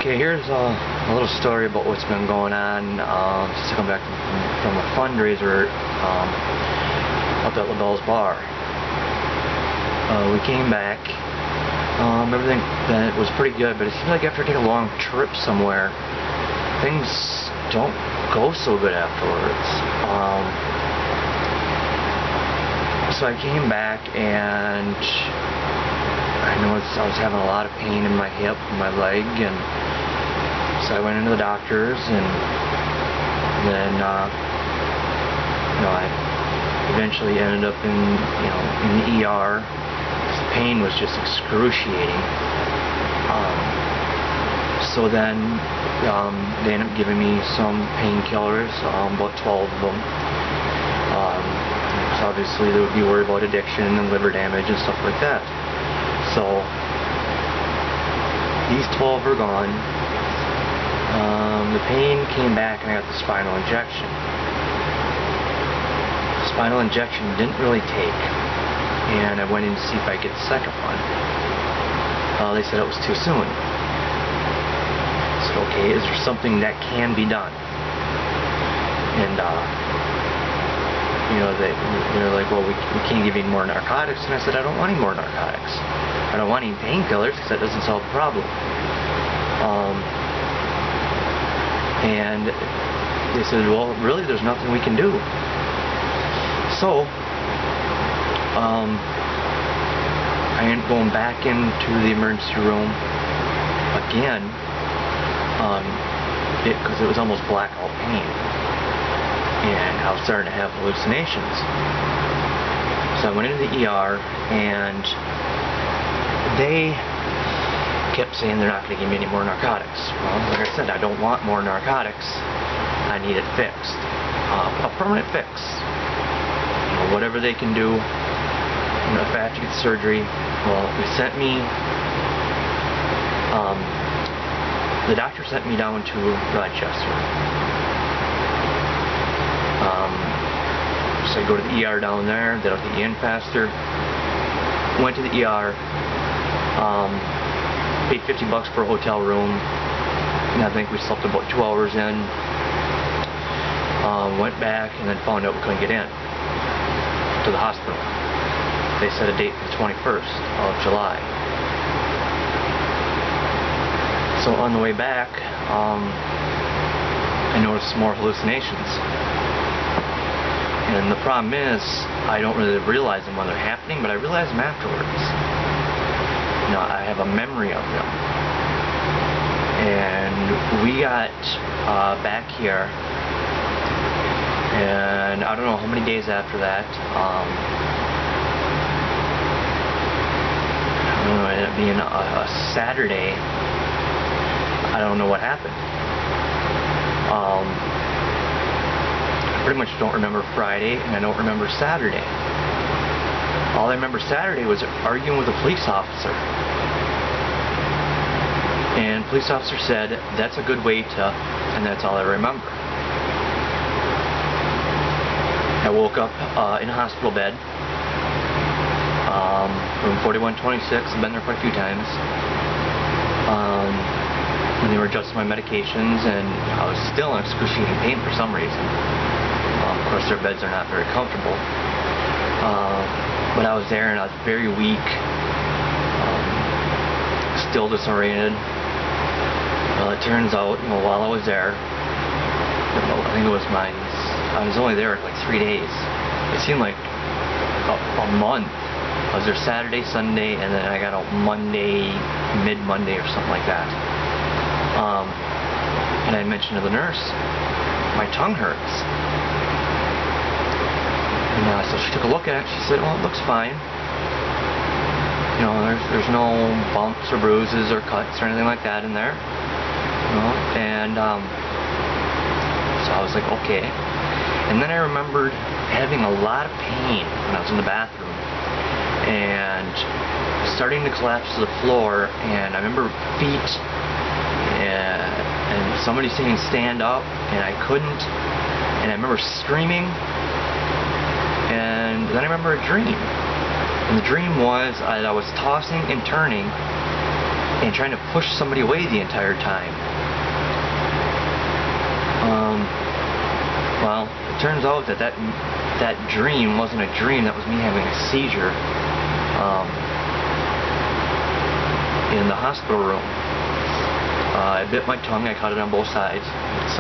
Okay, here's a little story about what's been going on. Just to come back from a fundraiser up at LaBelle's Bar. We came back. Everything then was pretty good, but it seems like after taking a long trip somewhere, things don't go so good afterwards. So I came back and I noticed I was having a lot of pain in my hip and my leg, and so I went into the doctors, and then I eventually ended up in the ER. The pain was just excruciating. So then they ended up giving me some painkillers, about 12 of them. So obviously they would be worried about addiction and liver damage and stuff like that. So these 12 are gone. The pain came back and I got the spinal injection. The spinal injection didn't really take, and I went in to see if I could get the second one. They said it was too soon. I said, okay, is there something that can be done? And they're like, well, we can't give you any more narcotics. And I said, I don't want any more narcotics. I don't want any painkillers because that doesn't solve the problem. And they said, well, really, there's nothing we can do. So I ended up going back into the emergency room again, because it was almost blackout pain, and I was starting to have hallucinations. So I went into the ER, and they kept saying they're not going to give me any more narcotics. Well, like I said, I don't want more narcotics. I need it fixed, a permanent fix. Whatever they can do. If I have to get surgery, well, they sent me. The doctor sent me down to Rochester. So I go to the ER down there. That'll get you in faster. Went to the ER. Paid $50 for a hotel room, and I think we slept about 2 hours in. Went back and then found out we couldn't get in to the hospital. They set a date for the 21st of July. So on the way back, I noticed some more hallucinations. And the problem is, I don't really realize them when they're happening, but I realize them afterwards. I have a memory of them. And we got back here, and I don't know how many days after that, I don't know, it ended up being a Saturday. I don't know what happened. I pretty much don't remember Friday, and I don't remember Saturday. All I remember Saturday was arguing with a police officer. And the police officer said, that's a good way to, and that's all I remember. I woke up in a hospital bed, room 4126, I've been there quite a few times. And they were adjusting my medications, and I was still in excruciating pain for some reason. Of course, their beds are not very comfortable. But I was there and I was very weak, still disoriented. Well, it turns out, while I was there, I think it was I was only there like 3 days. It seemed like a month. I was there Saturday, Sunday, and then I got out Monday, mid-Monday or something like that. And I mentioned to the nurse, my tongue hurts. And so she took a look at it. She said, well, it looks fine. There's no bumps or bruises or cuts or anything like that in there. And so I was like, okay. And then I remembered having a lot of pain when I was in the bathroom, and starting to collapse to the floor, and I remember feet, and somebody saying stand up, and I couldn't, and I remember screaming, and then I remember a dream. And the dream was I was tossing and turning and trying to push somebody away the entire time. Well, it turns out that dream wasn't a dream. That was me having a seizure in the hospital room. I bit my tongue. I cut it on both sides. It's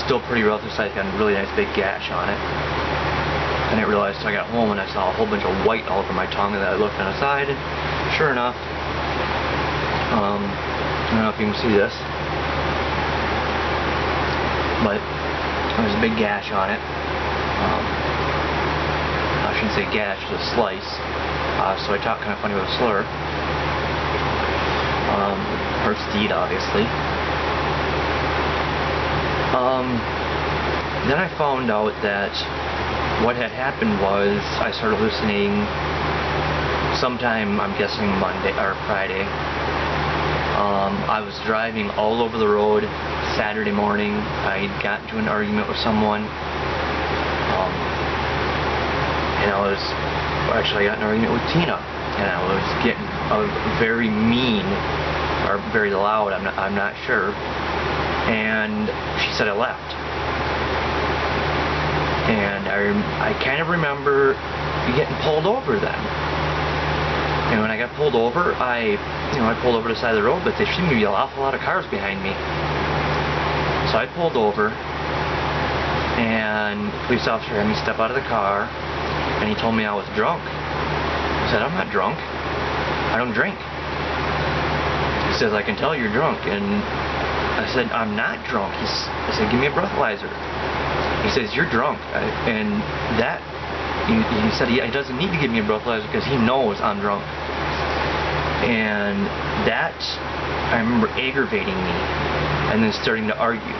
still pretty relative size. Got a really nice big gash on it. I didn't realize until I got home and I saw a whole bunch of white all over my tongue, and then I looked on the side, and sure enough, I don't know if you can see this, but there's a big gash on it. I shouldn't say gash, it's a slice. So I talk kind of funny with a slur. Hurts to eat, obviously. Then I found out that what had happened was I started hallucinating sometime, I'm guessing Monday or Friday. I was driving all over the road Saturday morning. I got into an argument with someone. And I got in an argument with Tina, and I was getting very mean or very loud. I'm not sure. And she said I left. And I kind of remember getting pulled over then. And when I got pulled over, I pulled over to the side of the road, but there seemed to be an awful lot of cars behind me. So I pulled over, and the police officer had me step out of the car, and he told me I was drunk. I said, I'm not drunk. I don't drink. He says, I can tell you're drunk. And I said, I'm not drunk. I said, give me a breathalyzer. He says, you're drunk. And that, he said he doesn't need to give me a breathalyzer because he knows I'm drunk. And that, I remember aggravating me and then starting to argue.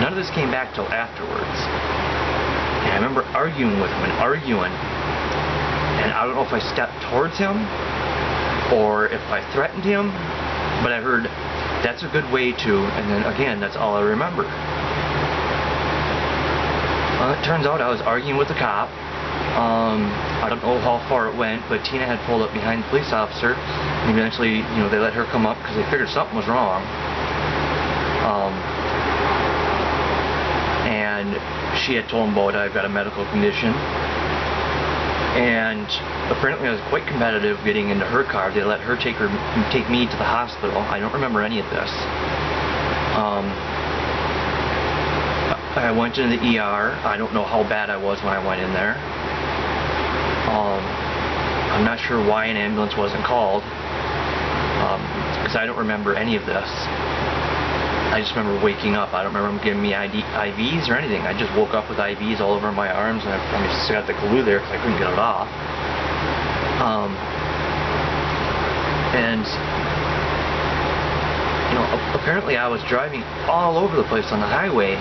None of this came back till afterwards. And I remember arguing with him and arguing. And I don't know if I stepped towards him or if I threatened him, but I heard, that's a good way to, and then again, that's all I remember. It turns out I was arguing with the cop. I don't know how far it went, but Tina had pulled up behind the police officer, and eventually, they let her come up because they figured something was wrong. And she had told him about I've got a medical condition. And apparently I was quite competitive getting into her car. They let her take me to the hospital. I don't remember any of this. I went into the ER. I don't know how bad I was when I went in there. I'm not sure why an ambulance wasn't called, because I don't remember any of this. I just remember waking up. I don't remember them giving me IVs or anything. I just woke up with IVs all over my arms, and I still got the glue there because I couldn't get it off. Apparently I was driving all over the place on the highway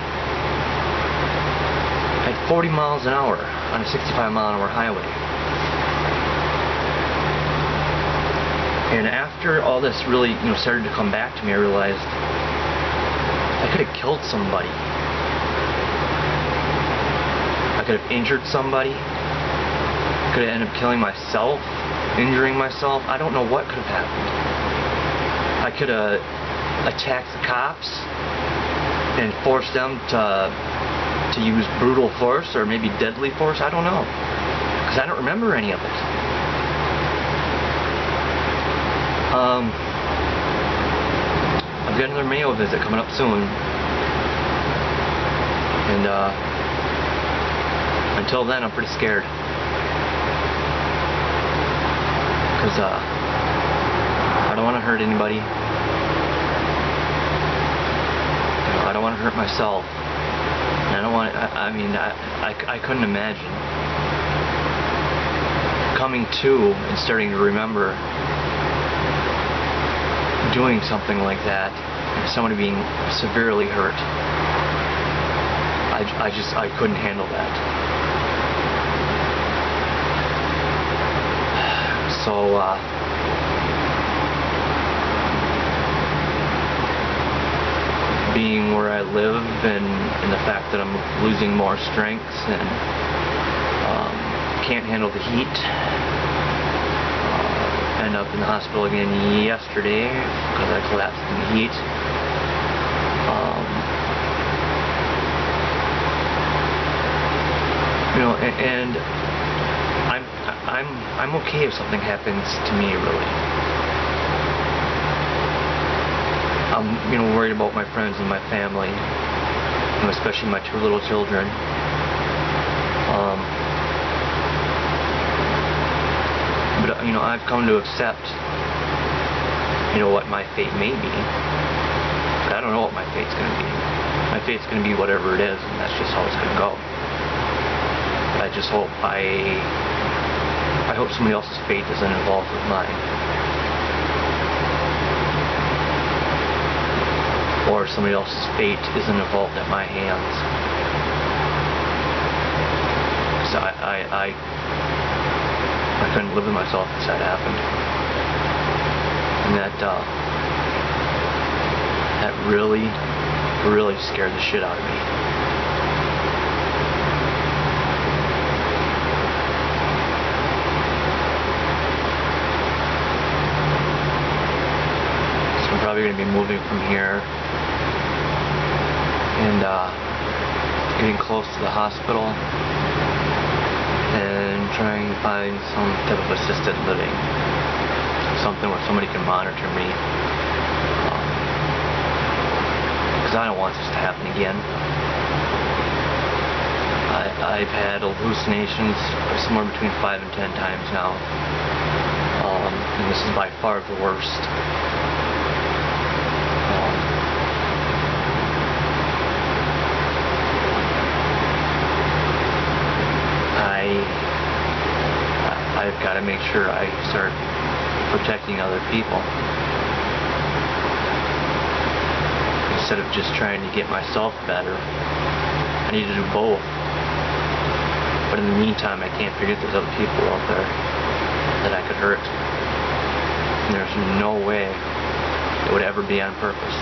at 40 miles an hour on a 65-mile-an-hour highway. And after all this really, started to come back to me, I realized I could have killed somebody. I could have injured somebody. I could have ended up killing myself, injuring myself. I don't know what could have happened. I could have attacked the cops and forced them to use brutal force or maybe deadly force. I don't know, because I don't remember any of it. I've got another Mayo visit coming up soon, and until then I'm pretty scared, because I don't want to hurt anybody. I don't want to hurt myself, and I don't want. I couldn't imagine coming to and starting to remember doing something like that, and somebody being severely hurt. I couldn't handle that. So, being where I live and the fact that I'm losing more strength and can't handle the heat, ended up in the hospital again yesterday because I collapsed in the heat. You know, and I'm okay if something happens to me, really. I'm, you know, worried about my friends and my family, you know, especially my 2 little children. But you know, I've come to accept, you know, what my fate may be. I don't know what my fate's going to be. My fate's going to be whatever it is, and that's just how it's going to go. I just hope I hope somebody else's fate isn't involved with mine. Or somebody else's fate isn't involved at my hands. So I couldn't live with myself if that happened. And that really, really scared the shit out of me. So I'm probably going to be moving from here and getting close to the hospital and trying to find some type of assisted living, something where somebody can monitor me, because I don't want this to happen again. I've had hallucinations somewhere between 5 and 10 times now, and this is by far the worst. I've got to make sure I start protecting other people instead of just trying to get myself better. I need to do both. But in the meantime, I can't forget there's other people out there that I could hurt. And there's no way it would ever be on purpose.